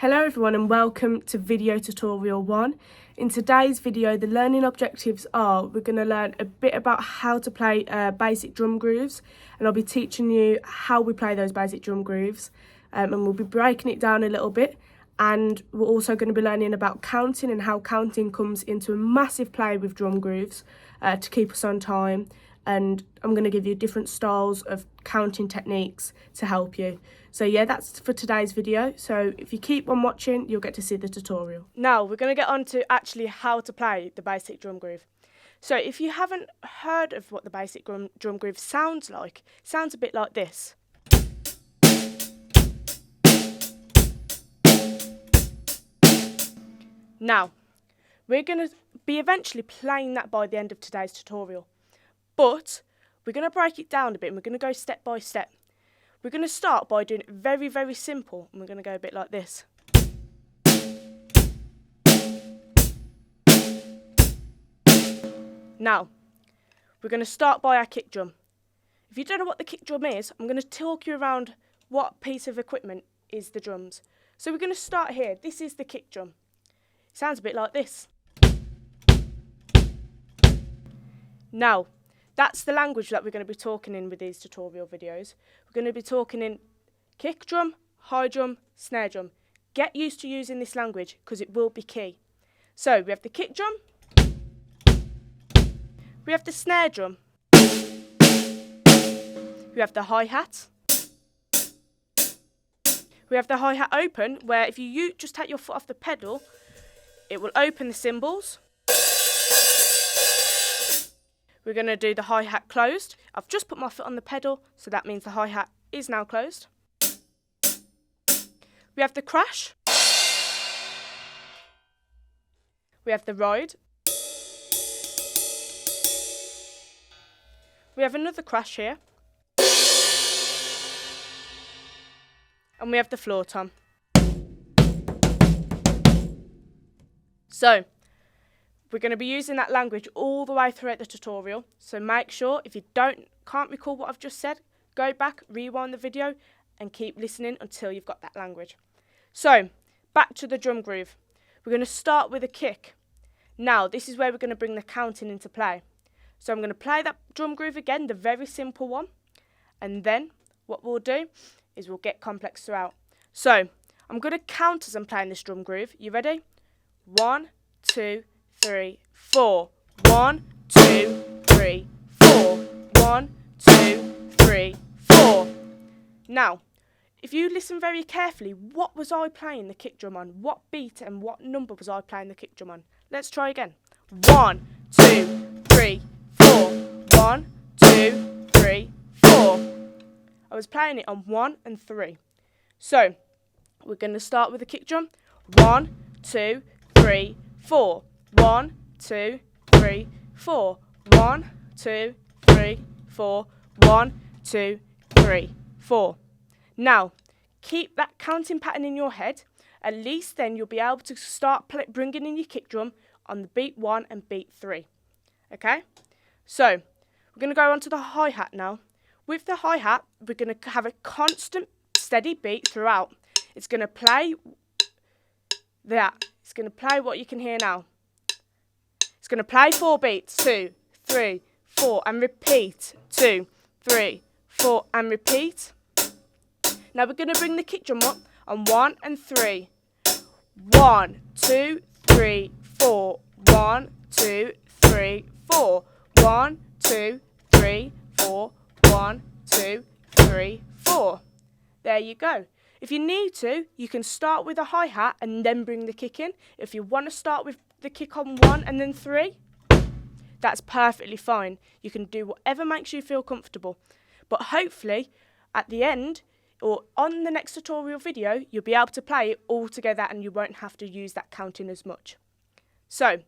Hello everyone and welcome to video tutorial 1. In today's video the learning objectives are we're going to learn a bit about how to play basic drum grooves, and I'll be teaching you how we play those basic drum grooves, and we'll be breaking it down a little bit, and we're also going to be learning about counting and how counting comes into a massive play with drum grooves to keep us on time. And I'm going to give you different styles of counting techniques to help you. So yeah, that's for today's video. So if you keep on watching, you'll get to see the tutorial. Now we're going to get on to actually how to play the basic drum groove. So if you haven't heard of what the basic drum groove sounds like, it sounds a bit like this. Now, we're going to be eventually playing that by the end of today's tutorial. But we're going to break it down a bit and we're going to go step by step. We're going to start by doing it very, very simple, and we're going to go a bit like this. Now, we're going to start by our kick drum. If you don't know what the kick drum is, I'm going to talk you around what piece of equipment is the drums. So we're going to start here. This is the kick drum. It sounds a bit like this. Now, that's the language that we're going to be talking in with these tutorial videos. We're going to be talking in kick drum, high drum, snare drum. Get used to using this language because it will be key. So we have the kick drum, we have the snare drum, we have the hi-hat, we have the hi-hat open, where if you just take your foot off the pedal, it will open the cymbals. We're going to do the hi-hat closed. I've just put my foot on the pedal, so that means the hi-hat is now closed. We have the crash. We have the ride. We have another crash here. And we have the floor tom. So, we're going to be using that language all the way throughout the tutorial, so make sure if you can't recall what I've just said, go back, rewind the video and keep listening until you've got that language. So, back to the drum groove. We're going to start with a kick. Now, this is where we're going to bring the counting into play. So I'm going to play that drum groove again, the very simple one, and then what we'll do is we'll get complex throughout. So, I'm going to count as I'm playing this drum groove. You ready? 1, 2, 3, 4. 1, 2, 3, 4. 1, 2, 3, 4. Now, if you listen very carefully, what was I playing the kick drum on? What beat and what number was I playing the kick drum on? Let's try again. 1, 2, 3, 4. 1, 2, 3, 4. I was playing it on 1 and 3. So, we're going to start with the kick drum. 1, 2, 3, 4. 1, 2, 3, 4. 1, 2, 3, 4. 1, 2, 3, 4. Now, keep that counting pattern in your head. At least then you'll be able to start bringing in your kick drum on the beat 1 and beat 3. Okay? So, we're going to go on to the hi-hat now. With the hi-hat, we're going to have a constant, steady beat throughout. It's going to play that. It's going to play what you can hear now. It's going to play 4 beats, 2, 3, 4, and repeat. 2, 3, 4, and repeat. Now we're going to bring the kick drum up on 1 and 3. 1, 2, 3, 4. 1, 2, 3, 4. 1, 2, 3, 4. 1, 2, 3, 4. There you go. If you need to, you can start with a hi-hat and then bring the kick in. If you want to start with the kick on 1 and then 3, that's perfectly fine. You can do whatever makes you feel comfortable. But hopefully, at the end, or on the next tutorial video, you'll be able to play it all together and you won't have to use that counting as much. So,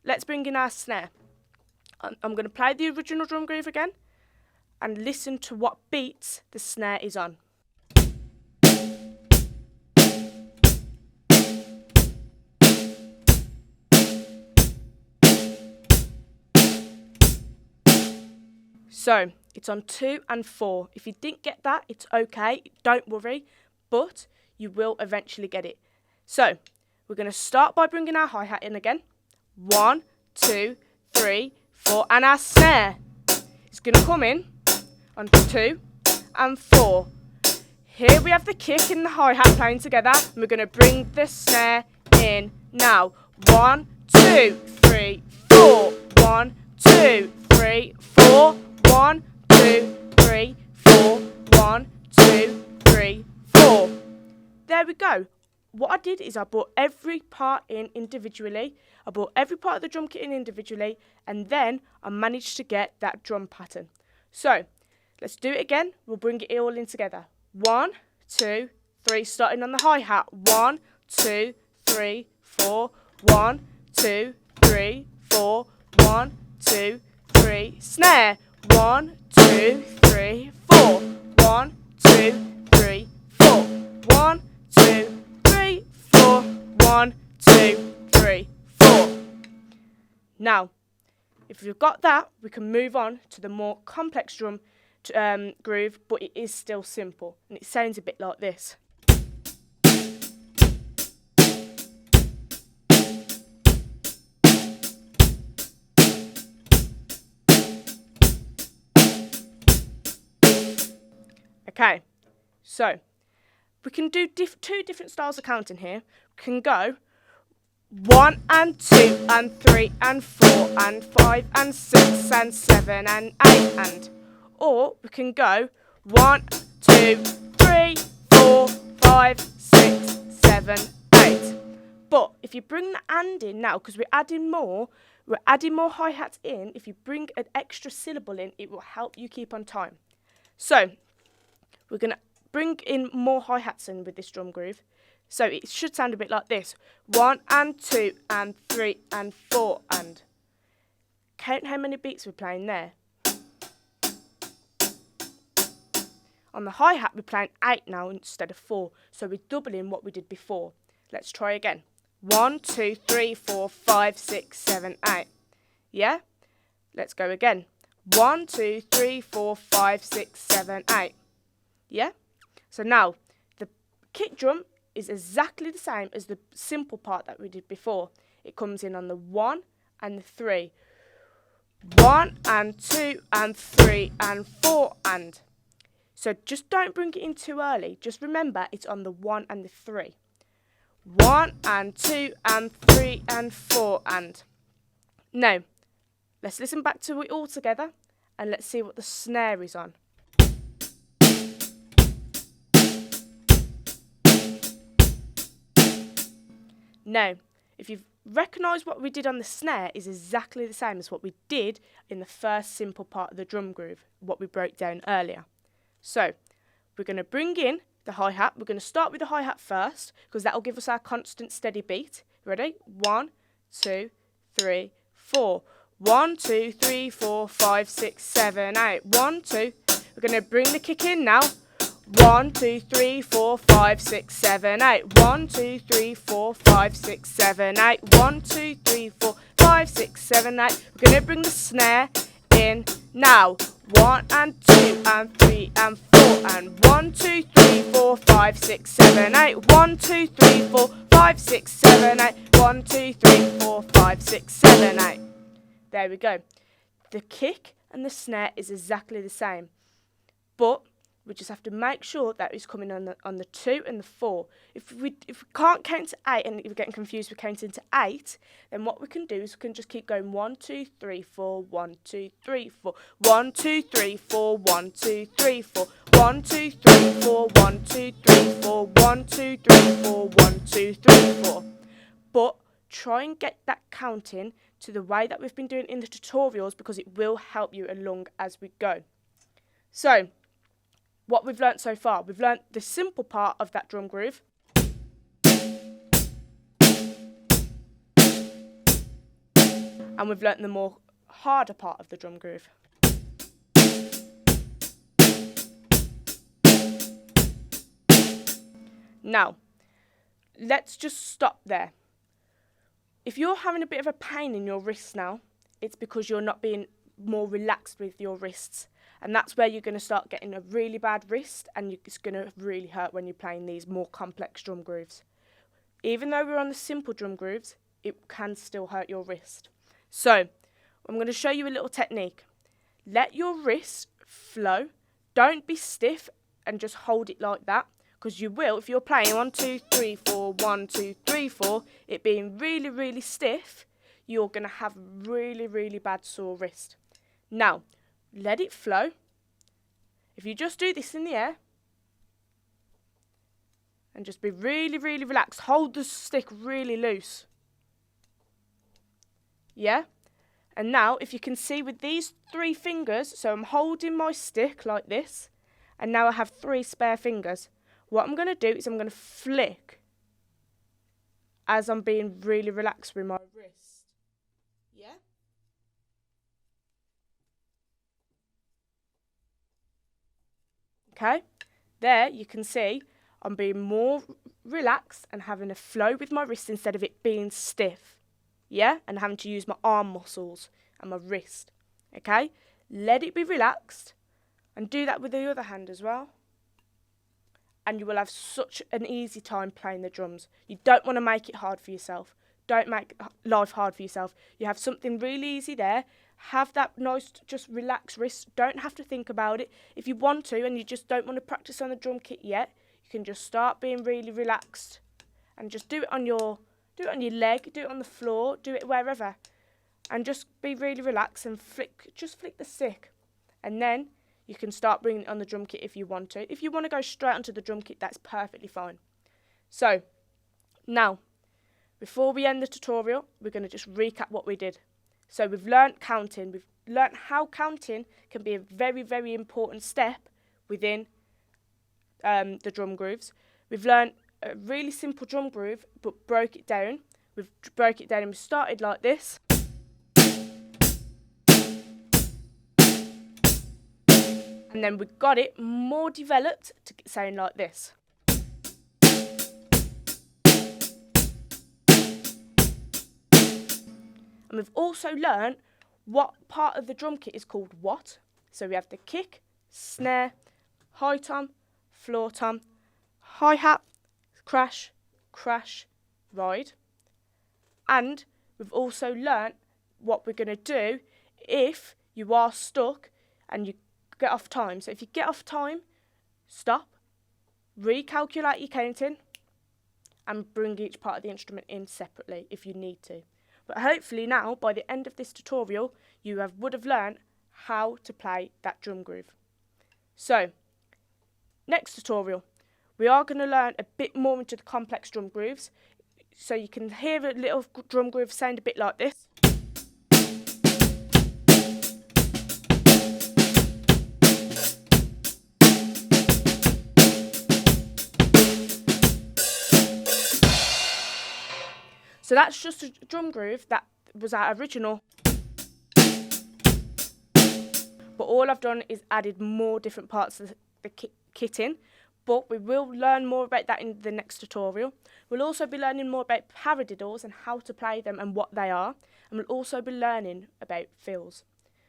let's bring in our snare. I'm going to play the original drum groove again and listen to what beats the snare is on. So, it's on 2 and 4. If you didn't get that, it's okay, don't worry, but you will eventually get it. So we're going to start by bringing our hi-hat in again. 1, 2, 3, 4, and our snare is going to come in on 2 and 4. Here we have the kick and the hi-hat playing together, and we're going to bring the snare in now. 1, 2, 3, 4. 1, 2, 3, 4. 1, 2, 3, 4. 1, 2, 3, 4. There we go. What I did is I brought every part in individually. I brought every part of the drum kit in individually, and then I managed to get that drum pattern. So let's do it again. We'll bring it all in together. 1, 2, 3, starting on the hi-hat. 1, 2, 3, 4. 1, 2, 3, 4. 1, 2, 3. Snare. 1, 2, 3, 4. 1, 2, 3, 4. 1, 2, 3, 4. 1, 2, 3, 4. Now, if you've got that, we can move on to the more complex drum groove, but it is still simple, and it sounds a bit like this. Okay, so we can do two different styles of counting here. We can go 1 and 2 and 3 and 4 and 5 and 6 and 7 and 8 and. Or we can go 1, 2, 3, 4, 5, 6, 7, 8. But if you bring the and in now, because we're adding more hi-hats in, if you bring an extra syllable in, it will help you keep on time. So we're going to bring in more hi-hats in with this drum groove. So it should sound a bit like this. 1 and 2 and 3 and 4 and. Count how many beats we're playing there. On the hi-hat, we're playing 8 now instead of 4, so we're doubling what we did before. Let's try again. 1, 2, 3, 4, 5, 6, 7, 8. Yeah? Let's go again. 1, 2, 3, 4, 5, 6, 7, 8. Yeah? So now, the kick drum is exactly the same as the simple part that we did before. It comes in on the 1 and the 3. 1 and 2 and 3 and 4 and. So just don't bring it in too early. Just remember it's on the 1 and the 3. 1 and 2 and 3 and 4 and. Now, let's listen back to it all together and let's see what the snare is on. Now, if you've recognised what we did on the snare is exactly the same as what we did in the first simple part of the drum groove, what we broke down earlier. So, we're going to bring in the hi-hat. We're going to start with the hi-hat first, because that will give us our constant steady beat. Ready? 1, 2, 3, 4. 1, 2, 3, 4, 5, 6, 7, 8. 1, 2. We're going to bring the kick in now. 1, 2, 3, 4, 5, 6, 7, 8. 1, 2, 3, 4, 5, 6, 7, 8. 1, 2, 3, 4, 5, 6, 7, 8. We're going to bring the snare in now. 1 and 2 and 3 and 4 and 1, 2, 3, 4, 5, 6, 7, 8. 1, 2, 3, 4, 5, 6, 7, 8. 1, 2, 3, 4, 5, 6, 7, 8. There we go. The kick and the snare is exactly the same, but we just have to make sure that it's coming on the 2 and the 4. If we can't count to 8 and if we're getting confused with counting to 8, then what we can do is we can just keep going 1, 2, 3, 4, 1, 2, 3, 4, 1, 2, 3, 4, 1, 2, 3, 4, 1, 2, 3, 4, 1, 2, 3, 4, 1, 2, 3, 4, 1, 2, 3, 4. But try and get that counting to the way that we've been doing in the tutorials, because it will help you along as we go. So, what we've learnt so far, we've learnt the simple part of that drum groove. And we've learnt the more harder part of the drum groove. Now, let's just stop there. If you're having a bit of a pain in your wrists now, it's because you're not being more relaxed with your wrists. And that's where you're going to start getting a really bad wrist, and it's going to really hurt when you're playing these more complex drum grooves. even though we're on the simple drum grooves, it can still hurt your wrist. So I'm going to show you a little technique. Let your wrist flow. Don't be stiff and just hold it like that, because you will, if you're playing 1, 2, 3, 4, 1, 2, 3, 4, it being really, really stiff, you're going to have really, really bad sore wrist. Now, let it flow. If you just do this in the air, and just be really, really relaxed, hold the stick really loose. Yeah? And now, if you can see with these 3 fingers, so I'm holding my stick like this, and now I have 3 spare fingers. What I'm going to do is I'm going to flick as I'm being really relaxed with my wrist. Yeah? Okay? There you can see I'm being more relaxed and having a flow with my wrist instead of it being stiff. Yeah? And having to use my arm muscles and my wrist. Okay? Let it be relaxed and do that with the other hand as well. And you will have such an easy time playing the drums. You don't want to make it hard for yourself. Don't make life hard for yourself. You have something really easy there. Have that nice, just relaxed wrist. Don't have to think about it. If you want to and you just don't want to practice on the drum kit yet, you can just start being really relaxed and just do it on your leg, do it on the floor, do it wherever. And just be really relaxed and just flick the stick. And then you can start bringing it on the drum kit if you want to. If you want to go straight onto the drum kit, that's perfectly fine. So, now, before we end the tutorial, we're going to just recap what we did. So we've learnt counting. We've learnt how counting can be a very, very important step within the drum grooves. We've learnt a really simple drum groove, but broke it down. We've broke it down and we started like this. And then we got it more developed to sound like this. And we've also learned what part of the drum kit is called what. So we have the kick, snare, high tom, floor tom, hi-hat, crash, crash, ride. And we've also learnt what we're going to do if you are stuck and you get off time. So if you get off time, stop, recalculate your counting, and bring each part of the instrument in separately if you need to. But hopefully now, by the end of this tutorial, you would have learned how to play that drum groove. So, next tutorial, we are going to learn a bit more into the complex drum grooves. So you can hear a little drum groove sound a bit like this. So that's just a drum groove that was our original. But all I've done is added more different parts of the kit in. But we will learn more about that in the next tutorial. We'll also be learning more about paradiddles and how to play them and what they are. And we'll also be learning about fills.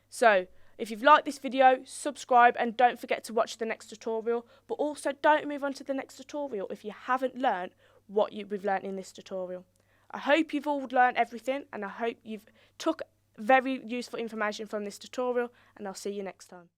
So, if you've liked this video, subscribe and don't forget to watch the next tutorial. But also don't move on to the next tutorial if you haven't learned what we've learned in this tutorial. I hope you've all learned everything and I hope you've took very useful information from this tutorial, and I'll see you next time.